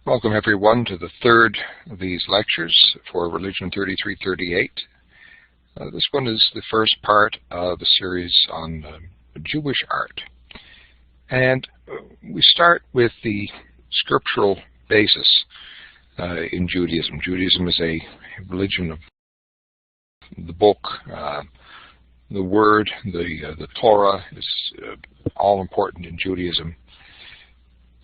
Welcome everyone to the third of these lectures for Religion 3338. This one is the first part of a series on Jewish art. And we start with the scriptural basis in Judaism. Judaism is a religion of the book, the word, the Torah is all important in Judaism.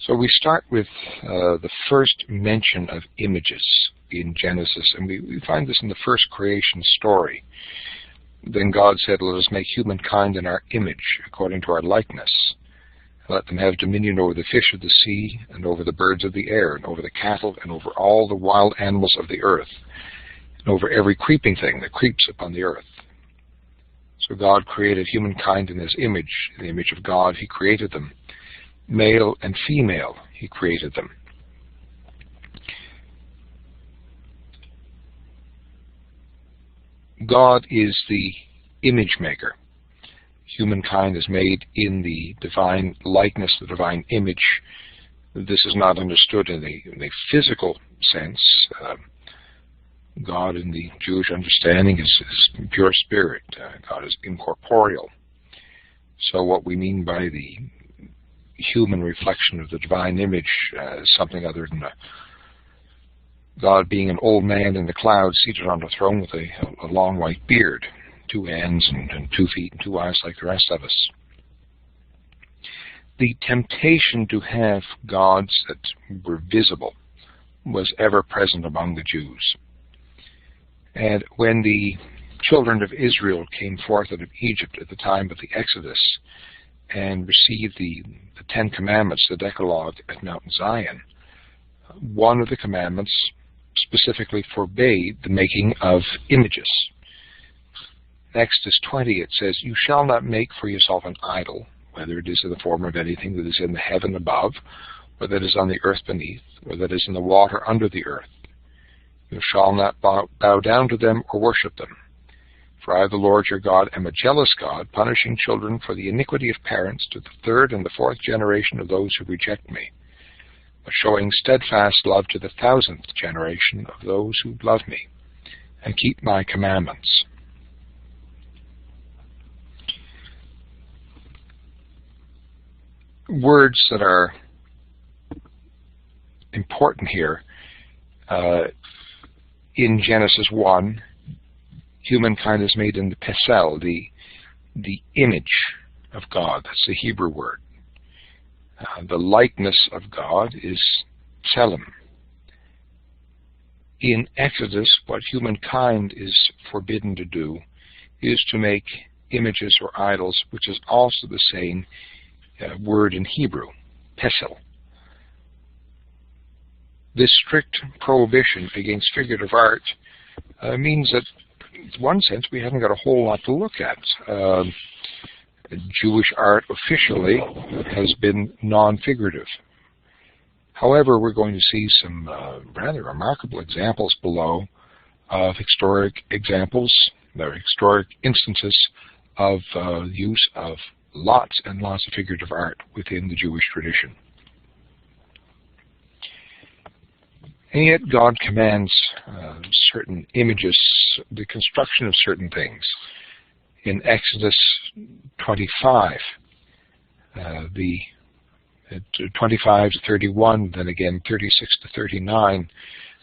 So we start with the first mention of images in Genesis, and we find this in the first creation story. Then God said, "Let us make humankind in our image, according to our likeness. Let them have dominion over the fish of the sea, and over the birds of the air, and over the cattle, and over all the wild animals of the earth, and over every creeping thing that creeps upon the earth." So God created humankind in His image. In the image of God He created them. Male and female, He created them. God is the image maker. Humankind is made in the divine likeness, the divine image. This is not understood in a physical sense. God in the Jewish understanding is pure spirit. God is incorporeal. So what we mean by the human reflection of the divine image is something other than God being an old man in the clouds seated on a throne with a long white beard, 2 hands and 2 feet and 2 eyes like the rest of us. The temptation to have gods that were visible was ever present among the Jews. And when the children of Israel came forth out of Egypt at the time of the Exodus and received the 10 Commandments, the Decalogue, at Mount Zion, one of the commandments specifically forbade the making of images. In Exodus 20 it says, "You shall not make for yourself an idol, whether it is in the form of anything that is in the heaven above, or that is on the earth beneath, or that is in the water under the earth. You shall not bow down to them or worship them. For I, the Lord your God, am a jealous God, punishing children for the iniquity of parents to the 3rd and the 4th generation of those who reject me, but showing steadfast love to the 1,000th generation of those who love me and keep my commandments." Words that are important here. In Genesis 1, humankind is made in the pesel, the image of God. That's the Hebrew word. The likeness of God is tselem. In Exodus, what humankind is forbidden to do is to make images or idols, which is also the same word in Hebrew, pesel. This strict prohibition against figurative art means that in one sense we haven't got a whole lot to look at. Jewish art officially has been non-figurative. However, we're going to see some rather remarkable examples below of historic examples, or historic instances of use of lots and lots of figurative art within the Jewish tradition. And yet God commands certain images, the construction of certain things. In Exodus 25, 25 to 31, then again 36 to 39,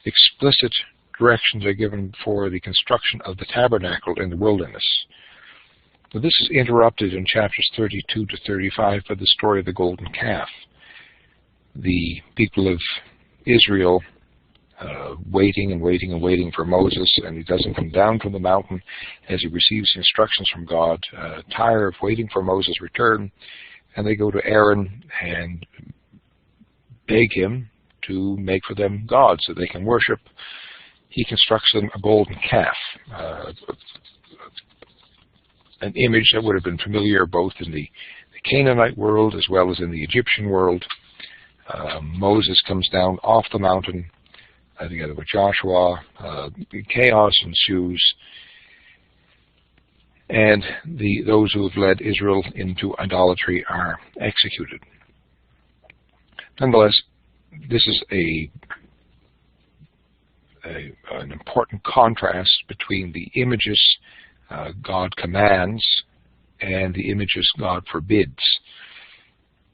explicit directions are given for the construction of the tabernacle in the wilderness. Now, this is interrupted in chapters 32 to 35 by the story of the golden calf. The people of Israel waiting and waiting and waiting for Moses, and he doesn't come down from the mountain as he receives instructions from God, tired of waiting for Moses' return, and they go to Aaron and beg him to make for them gods that they can worship. He constructs them a golden calf, an image that would have been familiar both in the Canaanite world as well as in the Egyptian world. Moses comes down off the mountain together with Joshua. Chaos ensues, and those who have led Israel into idolatry are executed. Nonetheless, This is an important contrast between the images God commands and the images God forbids.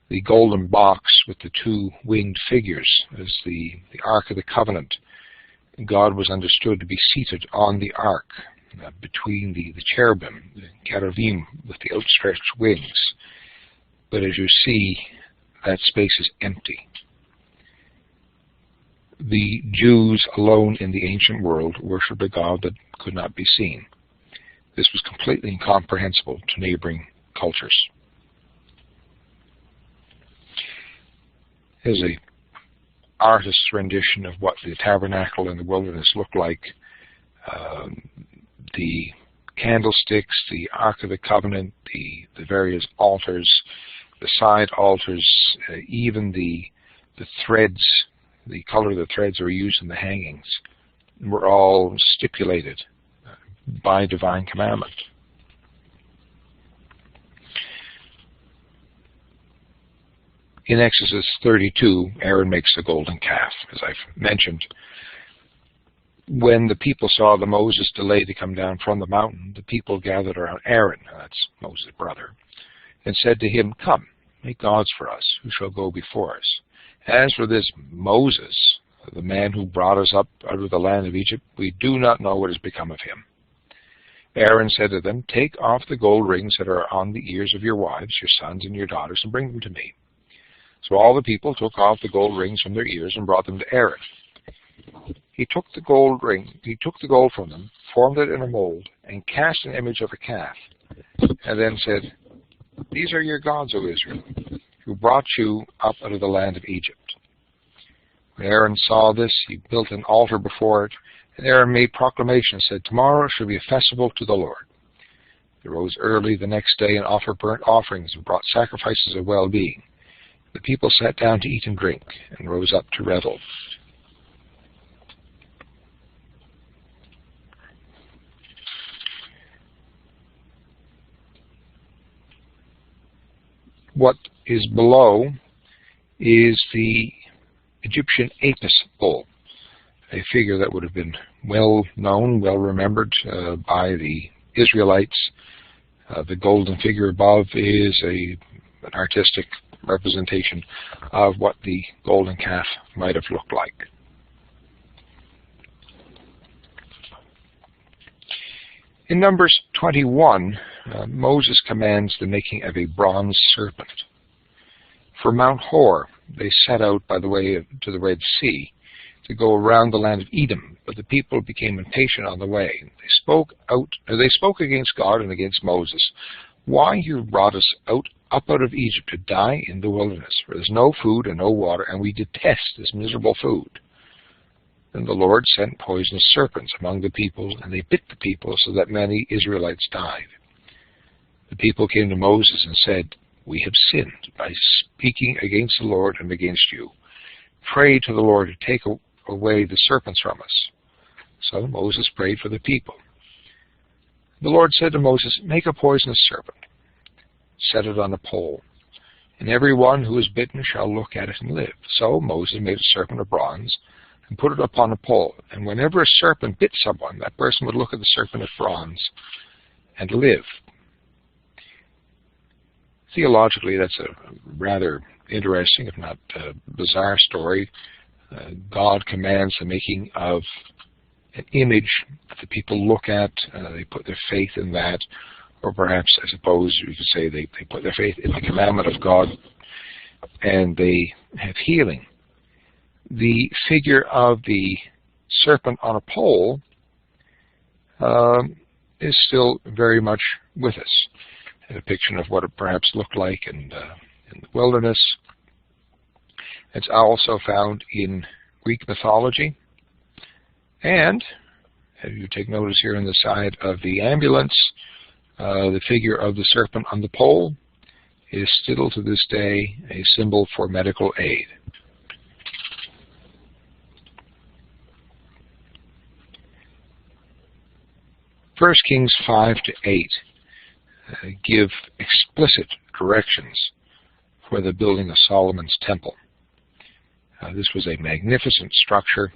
The golden box with the two winged figures is the Ark of the Covenant. God was understood to be seated on the Ark between the cherubim, the cherubim with the outstretched wings. But as you see, that space is empty. The Jews alone in the ancient world worshipped a God that could not be seen. This was completely incomprehensible to neighboring cultures. Here's an artist's rendition of what the tabernacle in the wilderness looked like. The candlesticks, the Ark of the Covenant, the various altars, the side altars, even the threads, the color of the threads that were used in the hangings, were all stipulated by divine commandment. In Exodus 32, Aaron makes the golden calf, as I've mentioned. When the people saw the Moses delay to come down from the mountain, the people gathered around Aaron, that's Moses' brother, and said to him, "Come, make gods for us, who shall go before us. As for this Moses, the man who brought us up out of the land of Egypt, we do not know what has become of him." Aaron said to them, "Take off the gold rings that are on the ears of your wives, your sons, and your daughters, and bring them to me." So all the people took off the gold rings from their ears and brought them to Aaron. He took the gold from them, formed it in a mold, and cast an image of a calf, and then said, "These are your gods, O Israel, who brought you up out of the land of Egypt." When Aaron saw this, he built an altar before it, and Aaron made proclamation and said, "Tomorrow shall be a festival to the Lord." They rose early the next day and offered burnt offerings and brought sacrifices of well-being. The people sat down to eat and drink and rose up to revel. What is below is the Egyptian Apis bull, a figure that would have been well known, well remembered by the Israelites. The golden figure above is an artistic representation of what the golden calf might have looked like. In Numbers 21, Moses commands the making of a bronze serpent. For Mount Hor, they set out by the way to the Red Sea to go around the land of Edom, but the people became impatient on the way. They spoke against God and against Moses. "Why you brought us up out of Egypt to die in the wilderness, where there's no food and no water, and we detest this miserable food." Then the Lord sent poisonous serpents among the people, and they bit the people so that many Israelites died. The people came to Moses and said, "We have sinned by speaking against the Lord and against you. Pray to the Lord to take away the serpents from us." So Moses prayed for the people. The Lord said to Moses, "Make a poisonous serpent. Set it on a pole, and everyone who is bitten shall look at it and live." So Moses made a serpent of bronze and put it upon a pole. And whenever a serpent bit someone, that person would look at the serpent of bronze and live. Theologically, that's a rather interesting, if not bizarre story. God commands the making of an image that the people look at. They put their faith in that. Or perhaps, I suppose, you could say they put their faith in the commandment of God, and they have healing. The figure of the serpent on a pole is still very much with us. A depiction of what it perhaps looked like in the wilderness. It's also found in Greek mythology. And, if you take notice here on the side of the ambulance, the figure of the serpent on the pole is still to this day a symbol for medical aid. First Kings 5-8 give explicit directions for the building of Solomon's temple. This was a magnificent structure.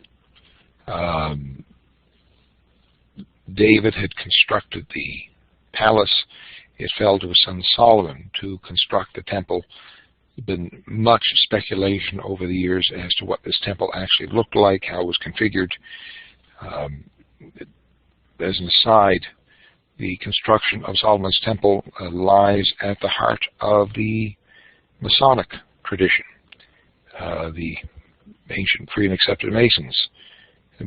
David had constructed the palace. It fell to his son Solomon to construct the temple. There's been much speculation over the years as to what this temple actually looked like, how it was configured. As an aside, the construction of Solomon's temple lies at the heart of the Masonic tradition. The ancient free and accepted Masons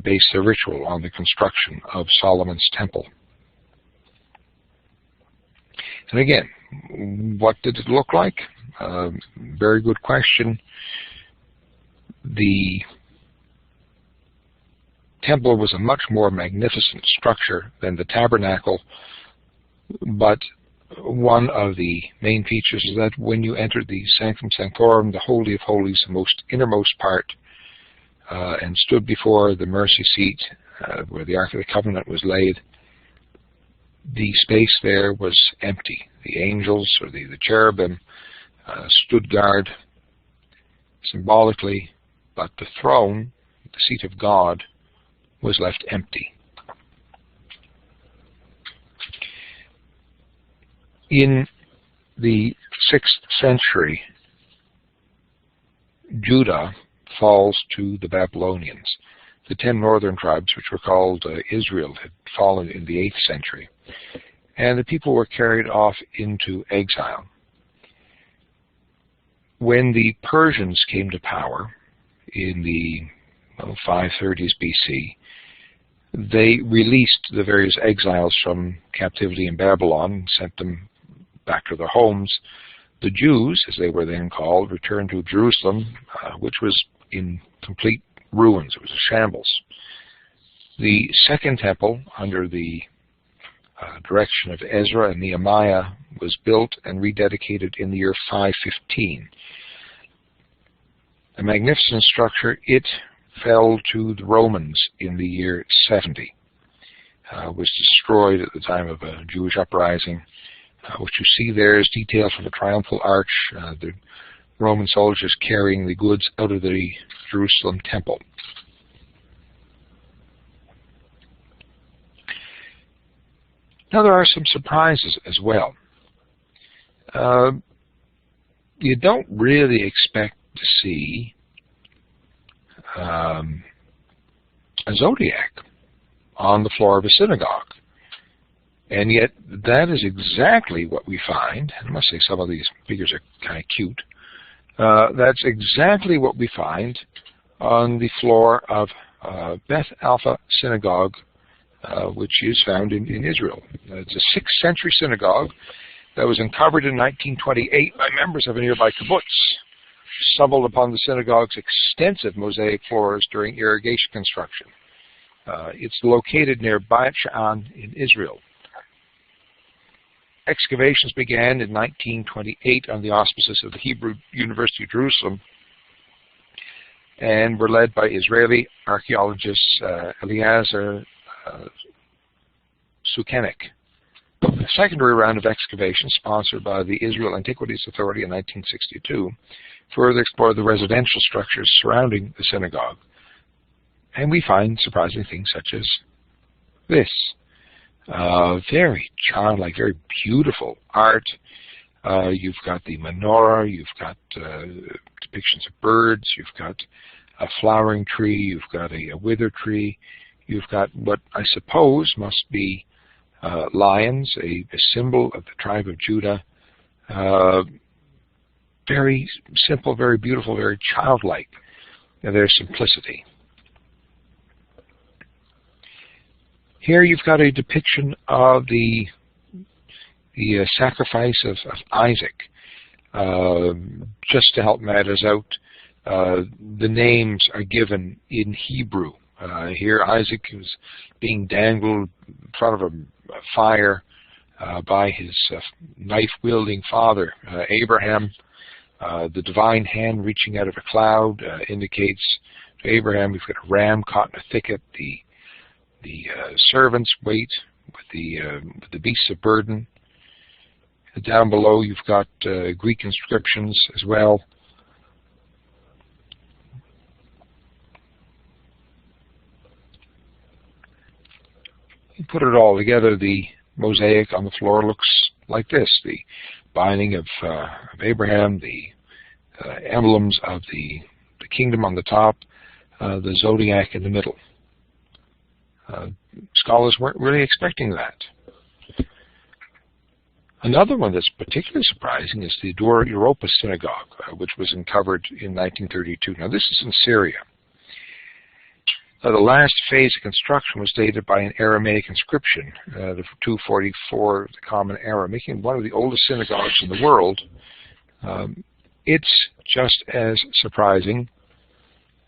based their ritual on the construction of Solomon's temple. And again, what did it look like? Very good question. The temple was a much more magnificent structure than the tabernacle, but one of the main features is that when you entered the Sanctum Sanctorum, the Holy of Holies, the most innermost part, and stood before the mercy seat where the Ark of the Covenant was laid, the space there was empty. The angels, or the cherubim, stood guard symbolically, but the throne, the seat of God, was left empty. In the 6th century, Judah falls to the Babylonians. The 10 northern tribes, which were called Israel, had fallen in the 8th century, and the people were carried off into exile. When the Persians came to power in the 530s BC, they released the various exiles from captivity in Babylon and sent them back to their homes. The Jews, as they were then called, returned to Jerusalem, which was in complete ruins. It was a shambles. The Second Temple, under the direction of Ezra and Nehemiah, was built and rededicated in the year 515. A magnificent structure. It fell to the Romans in the year 70. Was destroyed at the time of a Jewish uprising. What you see there is details from the triumphal arch, the Roman soldiers carrying the goods out of the Jerusalem temple. Now there are some surprises as well. You don't really expect to see a zodiac on the floor of a synagogue. And yet that is exactly what we find. I must say some of these figures are kind of cute. That's exactly what we find on the floor of Beth Alpha Synagogue, which is found in Israel. It's a 6th century synagogue that was uncovered in 1928 by members of a nearby kibbutz. Stumbled upon the synagogue's extensive mosaic floors during irrigation construction. It's located near Beit Sha'an in Israel. Excavations began in 1928 on the auspices of the Hebrew University of Jerusalem and were led by Israeli archaeologist Eliezer Sukenik. A secondary round of excavations sponsored by the Israel Antiquities Authority in 1962 further explored the residential structures surrounding the synagogue. And we find surprising things such as this. Very childlike, very beautiful art. You've got the menorah, you've got depictions of birds, you've got a flowering tree, you've got a wither tree, you've got what I suppose must be lions, a symbol of the tribe of Judah. Very simple, very beautiful, very childlike. Now, there's simplicity. Here you've got a depiction of the sacrifice of Isaac. Just to help matters out, the names are given in Hebrew. Here Isaac is being dangled in front of a fire by his knife-wielding father, Abraham. The divine hand reaching out of a cloud indicates to Abraham we've got a ram caught in a thicket. The servants wait with the beasts of burden. Down below you've got Greek inscriptions as well. You put it all together, the mosaic on the floor looks like this: the binding of Abraham, the emblems of the kingdom on the top, the zodiac in the middle. Scholars weren't really expecting that. Another one that's particularly surprising is the Dura Europa synagogue, which was uncovered in 1932. Now, this is in Syria. The last phase of construction was dated by an Aramaic inscription, the 244 of the Common Era, making it one of the oldest synagogues in the world. It's just as surprising.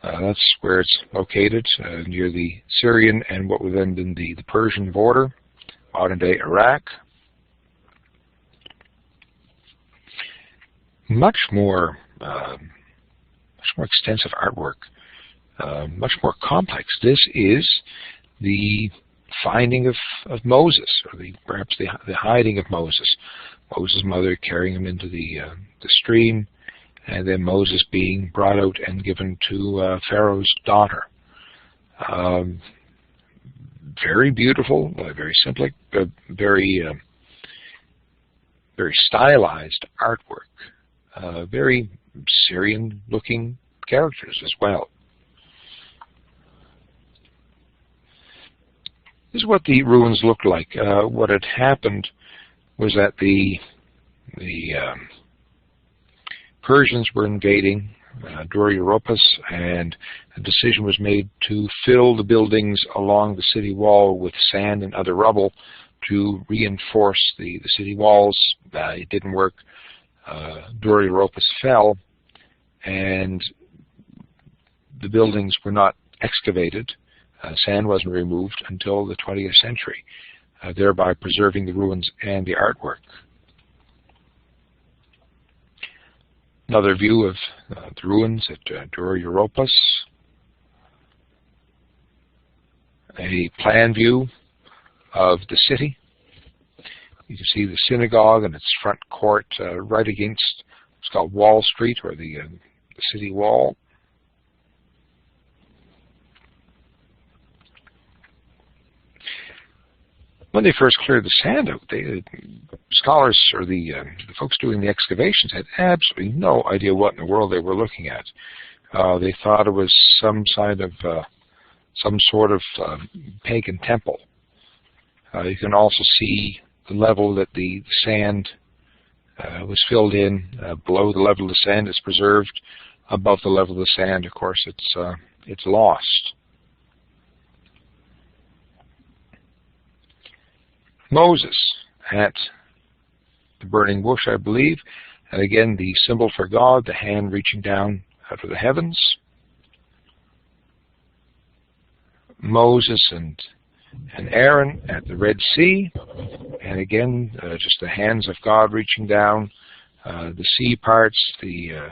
That's where it's located, near the Syrian and what would then been the Persian border, modern-day Iraq. Much more extensive artwork, much more complex. This is the finding of Moses, or perhaps the hiding of Moses. Moses' mother carrying him into the stream, and then Moses being brought out and given to Pharaoh's daughter. Very beautiful, very simple, very stylized artwork. Very Syrian-looking characters as well. This is what the ruins looked like. What had happened was that the Persians were invading Dura Europos, and a decision was made to fill the buildings along the city wall with sand and other rubble to reinforce the city walls. It didn't work. Dura Europos fell, and the buildings were not excavated. Sand wasn't removed until the 20th century, thereby preserving the ruins and the artwork. Another view of the ruins at Dura Europos. A plan view of the city. You can see the synagogue and its front court right against what's called Wall Street, or the city wall. When they first cleared the sand out, the scholars, or the folks doing the excavations, had absolutely no idea what in the world they were looking at. They thought it was some sort of pagan temple. You can also see the level that the sand was filled in. Below the level of the sand is preserved. Above the level of the sand, of course, it's lost. Moses at the burning bush, I believe, and again the symbol for God, the hand reaching down out of the heavens. Moses and Aaron at the Red Sea, and again just the hands of God reaching down. The sea parts, the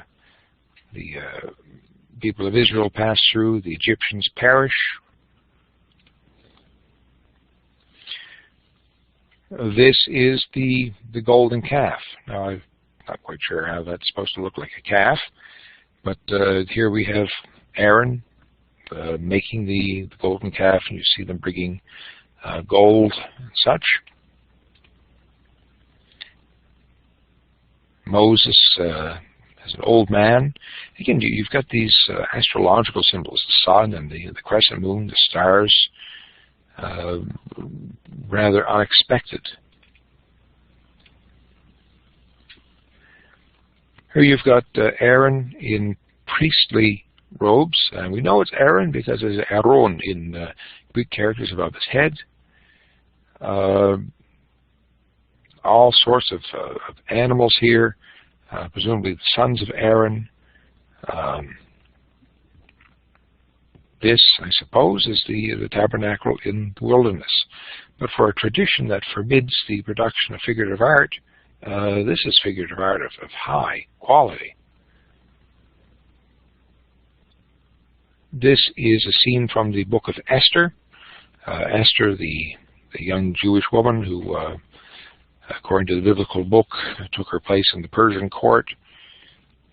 people of Israel pass through, the Egyptians perish. This is the golden calf. Now, I'm not quite sure how that's supposed to look like a calf, but here we have Aaron making the golden calf, and you see them bringing gold and such. Moses as an old man. Again, you've got these astrological symbols, the sun and the crescent moon, the stars. Rather unexpected. Here you've got Aaron in priestly robes, and we know it's Aaron because there's Aaron in Greek characters above his head. All sorts of animals here, presumably the sons of Aaron. This, I suppose, is the tabernacle in the wilderness. But for a tradition that forbids the production of figurative art, this is figurative art of high quality. This is a scene from the book of Esther. Esther, the young Jewish woman who, according to the biblical book, took her place in the Persian court.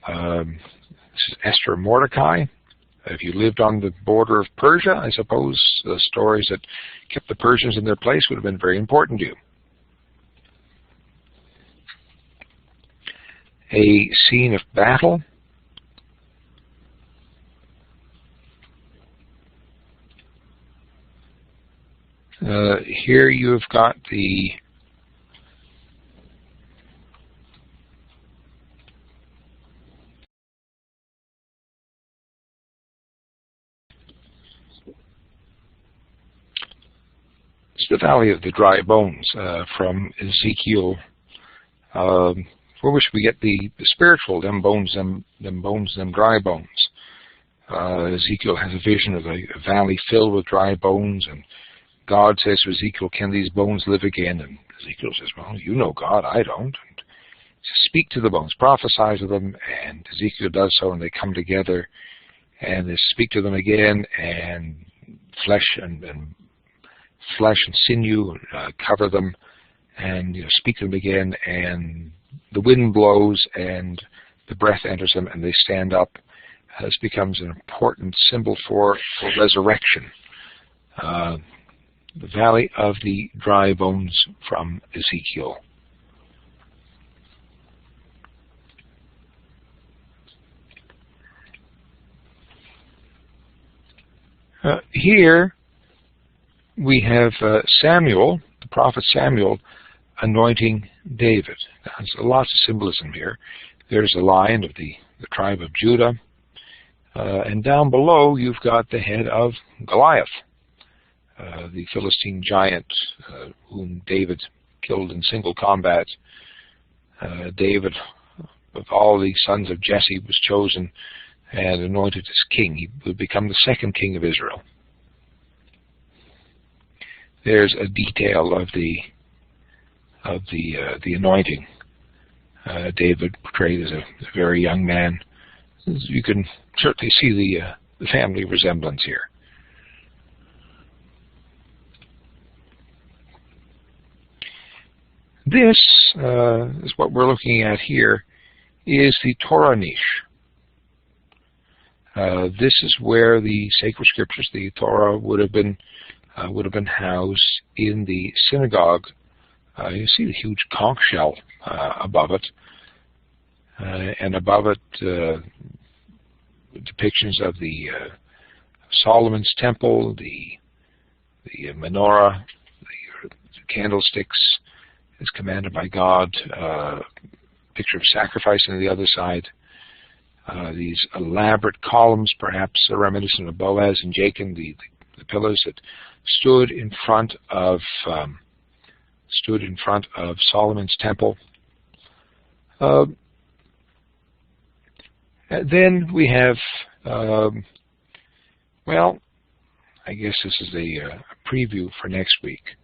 This is Esther and Mordecai. If you lived on the border of Persia, I suppose the stories that kept the Persians in their place would have been very important to you. A scene of battle. Here you've got the Valley of the Dry Bones from Ezekiel, for which we get the spiritual, them bones, them dry bones. Ezekiel has a vision of a valley filled with dry bones, and God says to Ezekiel, "Can these bones live again?" And Ezekiel says, "Well, you know God, I don't." And speak to the bones, prophesy to them, and Ezekiel does so, and they come together, and they speak to them again, and flesh and sinew cover them, and speak to them again, and the wind blows, and the breath enters them, and they stand up. This becomes an important symbol for resurrection. The Valley of the Dry Bones from Ezekiel. Here we have Samuel, the prophet Samuel, anointing David. There's lots of symbolism here. There's a lion of the tribe of Judah, and down below you've got the head of Goliath, the Philistine giant whom David killed in single combat. David, of all the sons of Jesse, was chosen and anointed as king. He would become the second king of Israel. There's a detail of the anointing. David, portrayed as a very young man. You can certainly see the family resemblance here. This is what we're looking at here, is the Torah niche. This is where the sacred scriptures, the Torah, would have been housed in the synagogue. You see the huge conch shell above it, and above it depictions of the Solomon's temple, the menorah, the candlesticks as commanded by God, picture of sacrifice on the other side. These elaborate columns, perhaps reminiscent of Boaz and Jachin, the pillars that stood in front of Solomon's temple. Then we have, well, I guess this is a preview for next week.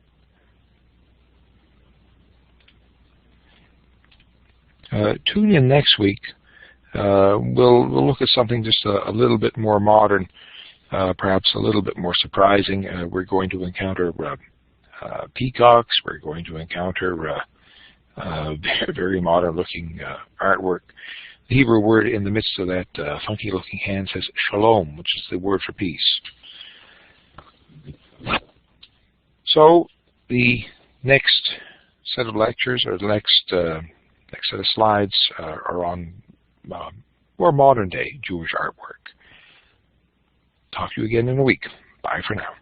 Tune in next week. We'll look at something just a little bit more modern, perhaps a little bit more surprising. We're going to encounter peacocks. We're going to encounter very modern-looking artwork. The Hebrew word in the midst of that funky-looking hand says shalom, which is the word for peace. So the next set of lectures, or the next set of slides, are on more modern-day Jewish artwork. Talk to you again in a week. Bye for now.